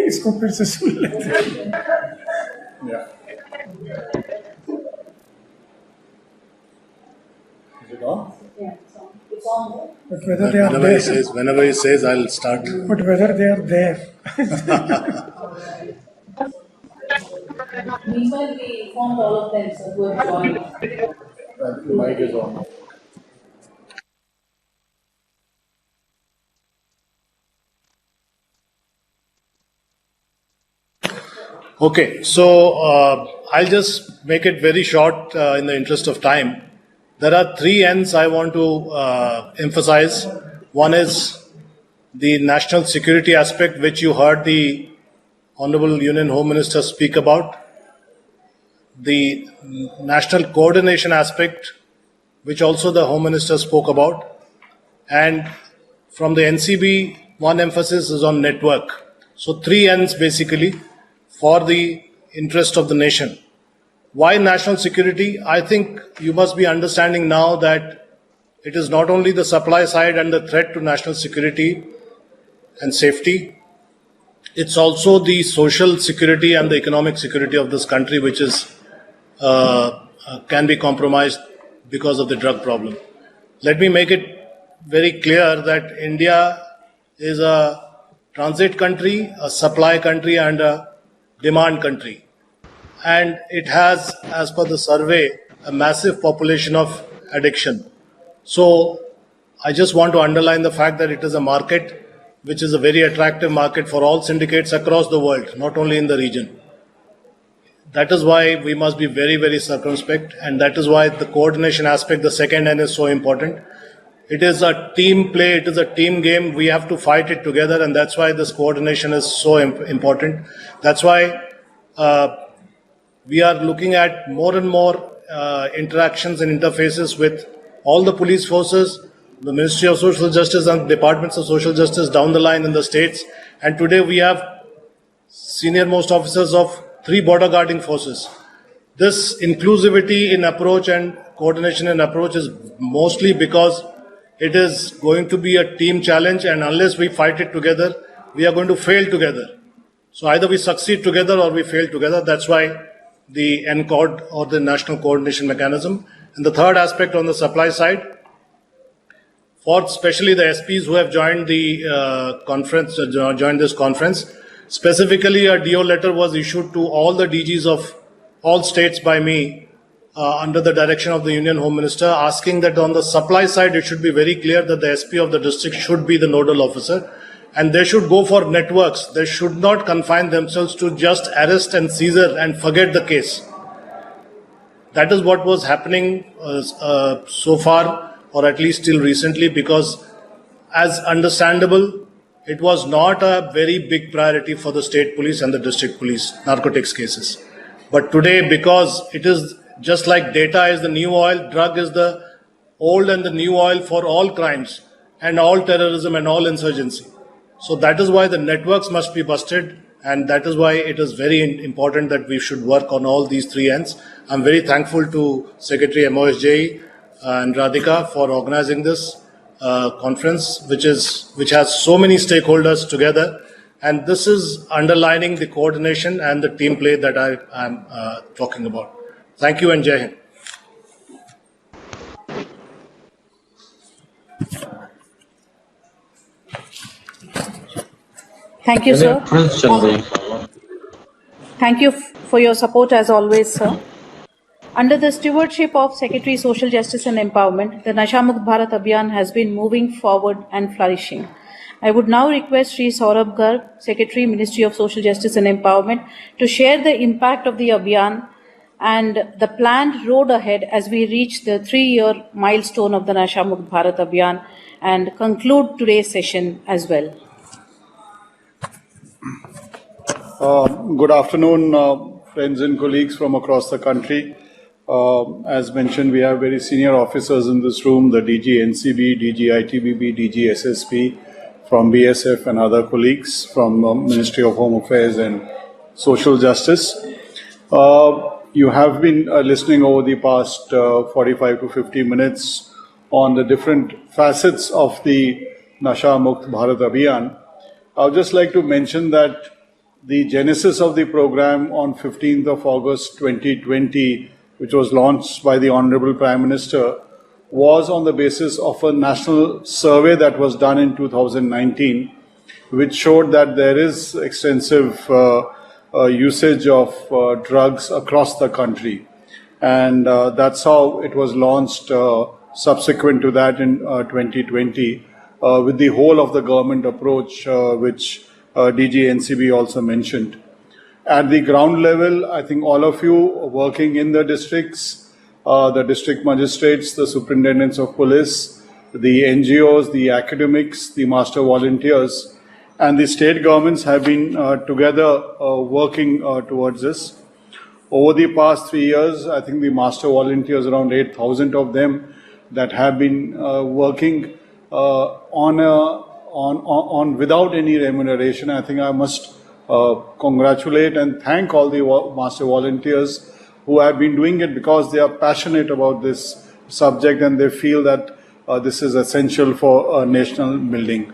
इसको फिर से सुन लेते हैं. Yeah. Is it on? Yeah, it's on. But whether they are there, Whenever he says, I'll start. but whether they are there. Meanwhile, we informed all of them, so who have joined. The mic is on. Okay, so I'll just make it very short in the interest of time. There are three ends I want to emphasize. One is the national security aspect, which you heard the Honorable Union Home Minister speak about. The national coordination aspect, which also the Home Minister spoke about. And from the NCB, one emphasis is on network. So three ends basically for the interest of the nation. Why national security? I think you must be understanding now that it is not only the supply side and the threat to national security and safety, it's also the social security and the economic security of this country, which is can be compromised because of the drug problem. Let me make it very clear that India is a transit country, a supply country, and a demand country. And it has, as per the survey, a massive population of addiction. So I just want to underline the fact that it is a market which is a very attractive market for all syndicates across the world, not only in the region. That is why we must be very, very circumspect, and that is why the coordination aspect, the second end, is so important. It is a team play, it is a team game. We have to fight it together, and that's why this coordination is so important. That's why we are looking at more and more interactions and interfaces with all the police forces, the Ministry of Social Justice and Departments of Social Justice down the line in the states. And today we have senior most officers of 3 border guarding forces. This inclusivity in approach and coordination in approach is mostly because it is going to be a team challenge, and unless we fight it together, we are going to fail together. So either we succeed together or we fail together. That's why the NCORD, or the National Coordination Mechanism. And the third aspect on the supply side, for especially the SPs who have joined the conference, joined this conference, specifically a DO letter was issued to all the DGs of all states by me under the direction of the Union Home Minister, asking that on the supply side it should be very clear that the SP of the district should be the nodal officer, and they should go for networks. They should not confine themselves to just arrest and seizure and forget the case. That is what was happening so far, or at least till recently, because as understandable, it was not a very big priority for the state police and the district police, narcotics cases. But today, because it is just like data is the new oil, drug is the old and the new oil for all crimes and all terrorism and all insurgency. So that is why the networks must be busted, and that is why it is very important that we should work on all these three ends. I'm very thankful to Secretary MOSJE and Radhika for organizing this conference, which has so many stakeholders together, and this is underlining the coordination and the team play that I am talking about. Thank you and Jai Hind. Thank you, sir. Thank you for your support as always, sir. Under the stewardship of Secretary Social Justice and Empowerment, the Nasha Mukt Bharat Abhiyan has been moving forward and flourishing. I would now request Sri Saurabh Garg, Secretary, Ministry of Social Justice and Empowerment, to share the impact of the Abhiyan and the planned road ahead as we reach the 3-year milestone of the Nasha Mukt Bharat Abhiyan and conclude today's session as well. Good afternoon, friends and colleagues from across the country. As mentioned, we have very senior officers in this room, the DG NCB, DG ITBB, DG SSP, from BSF and other colleagues from Ministry of Home Affairs and Social Justice. You have been listening over the past 45 to 50 minutes on the different facets of the Nasha Mukt Bharat Abhiyan. I would just like to mention that the genesis of the program on 15th of August 2020, which was launched by the Honorable Prime Minister, was on the basis of a national survey that was done in 2019, which showed that there is extensive usage of drugs across the country. And that's how it was launched subsequent to that in 2020, with the whole of the government approach, which DG NCB also mentioned. At the ground level, I think all of you working in the districts, the district magistrates, the superintendents of police, the NGOs, the academics, the master volunteers, and the state governments have been together working towards this. Over the past 3 years, I think the master volunteers, around 8,000 of them, that have been working on without any remuneration. I think I must congratulate and thank all the master volunteers who have been doing it because they are passionate about this subject and they feel that this is essential for national building.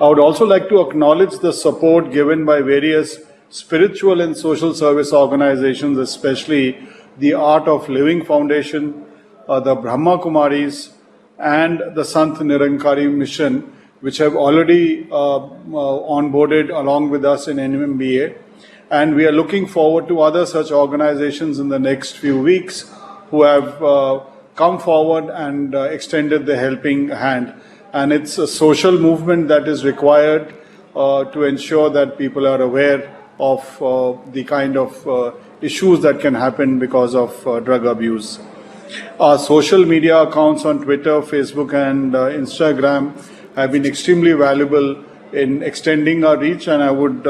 I would also like to acknowledge the support given by various spiritual and social service organizations, especially the Art of Living Foundation, the Brahma Kumaris, and the Sant Nirankari Mission, which have already onboarded along with us in NMBA. And we are looking forward to other such organizations in the next few weeks who have come forward and extended the helping hand. And it's a social movement that is required to ensure that people are aware of the kind of issues that can happen because of drug abuse. Our social media accounts on Twitter, Facebook, and Instagram have been extremely valuable in extending our reach, and I would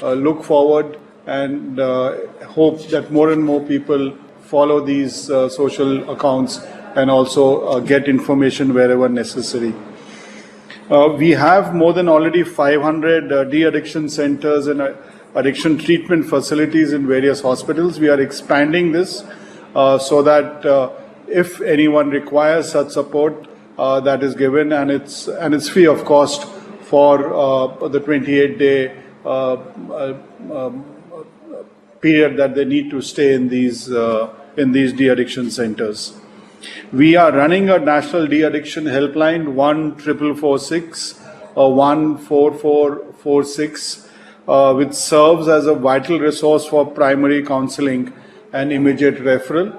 look forward and hope that more and more people follow these social accounts and also get information wherever necessary. We have more than already 500 de-addiction centers and addiction treatment facilities in various hospitals. We are expanding this so that if anyone requires such support, that is given, and it's free of cost for the 28-day period that they need to stay in these de-addiction centers. We are running a national de-addiction helpline 1446 or 14446, which serves as a vital resource for primary counseling and immediate referral.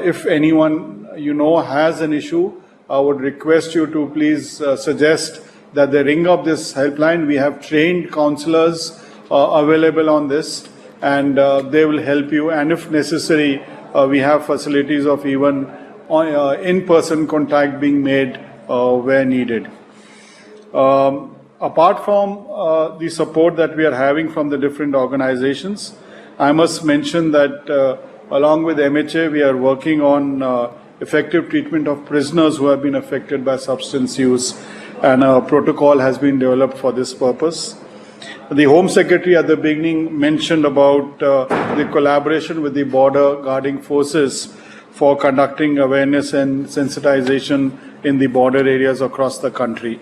If anyone has an issue, I would request you to please suggest that they ring up this helpline. We have trained counselors available on this, and they will help you. And if necessary, we have facilities of even in-person contact being made where needed. Apart from the support that we are having from the different organizations, I must mention that along with MHA, we are working on effective treatment of prisoners who have been affected by substance use, and a protocol has been developed for this purpose. The Home Secretary at the beginning mentioned about the collaboration with the border guarding forces for conducting awareness and sensitization in the border areas across the country.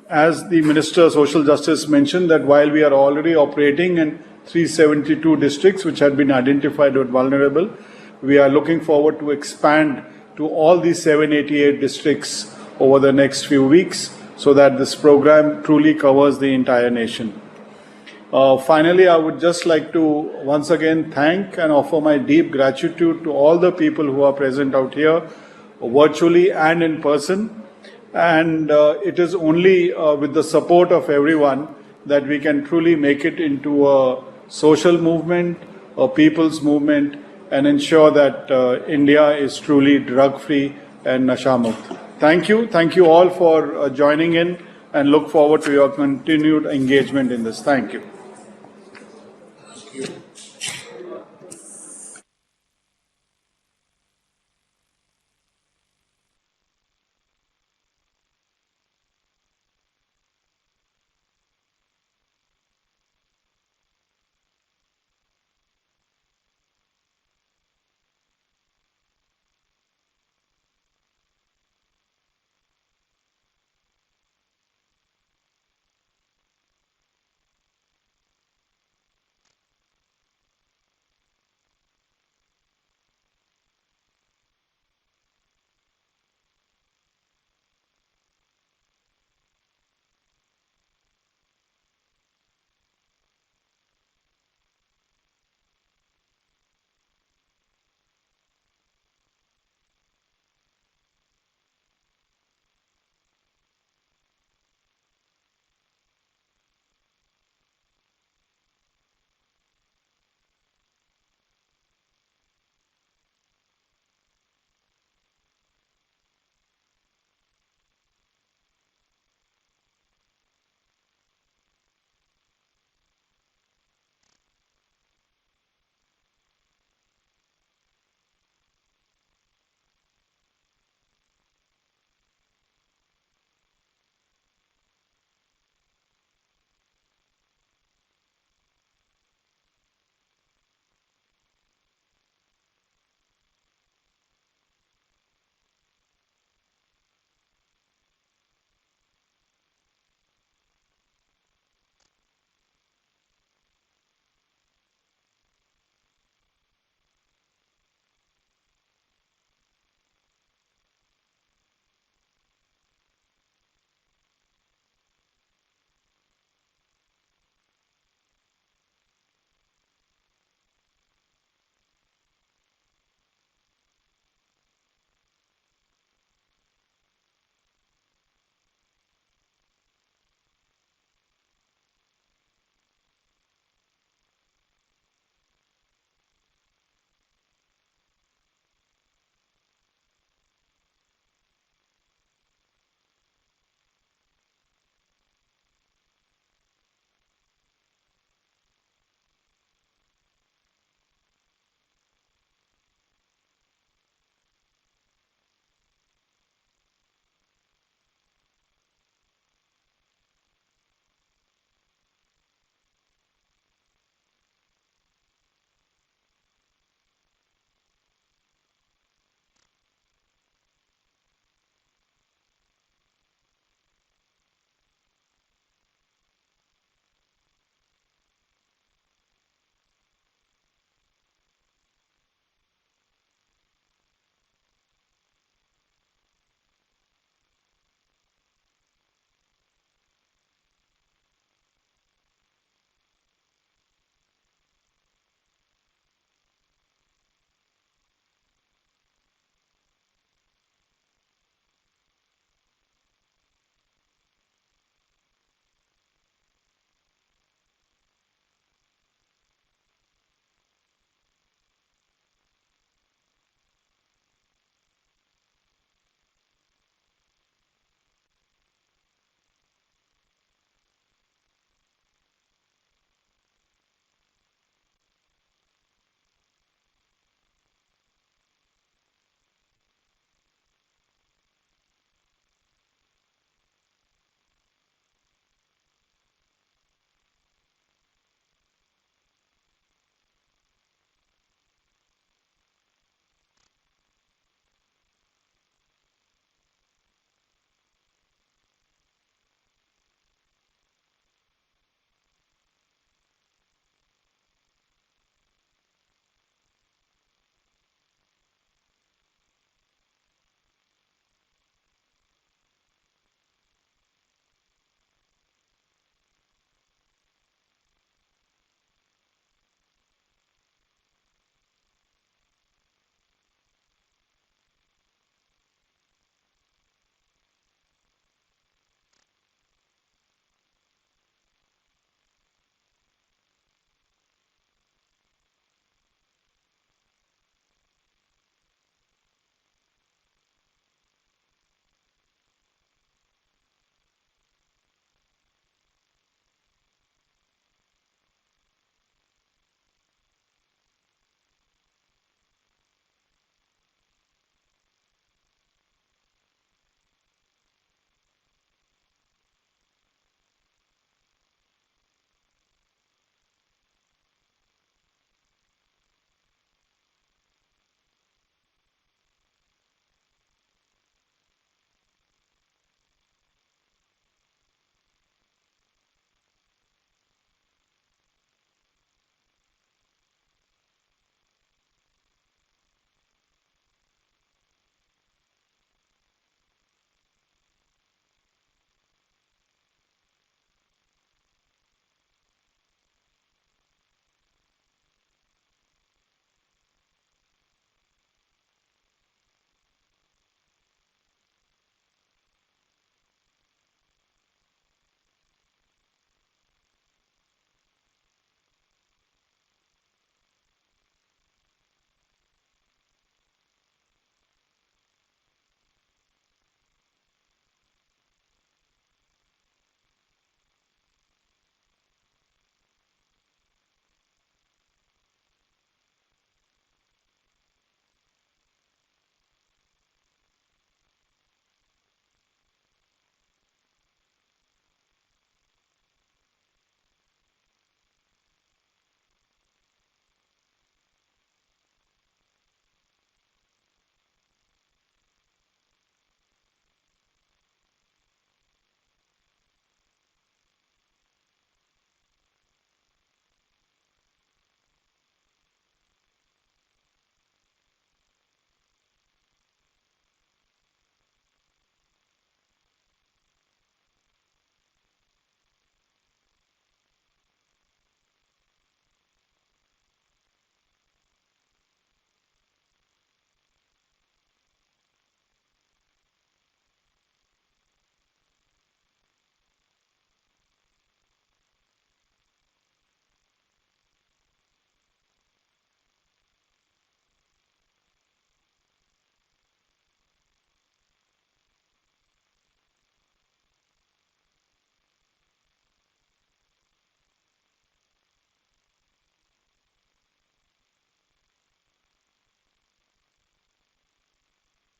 As the Minister of Social Justice mentioned, that while we are already operating in 372 districts which had been identified as vulnerable, we are looking forward to expand to all these 788 districts over the next few weeks so that this program truly covers the entire nation. Finally, I would just like to once again thank and offer my deep gratitude to all the people who are present out here, virtually and in person. And it is only with the support of everyone that we can truly make it into a social movement, a people's movement, and ensure that India is truly drug-free and nasha-mukt. Thank you. Thank you all for joining in, and look forward to your continued engagement in this. Thank you.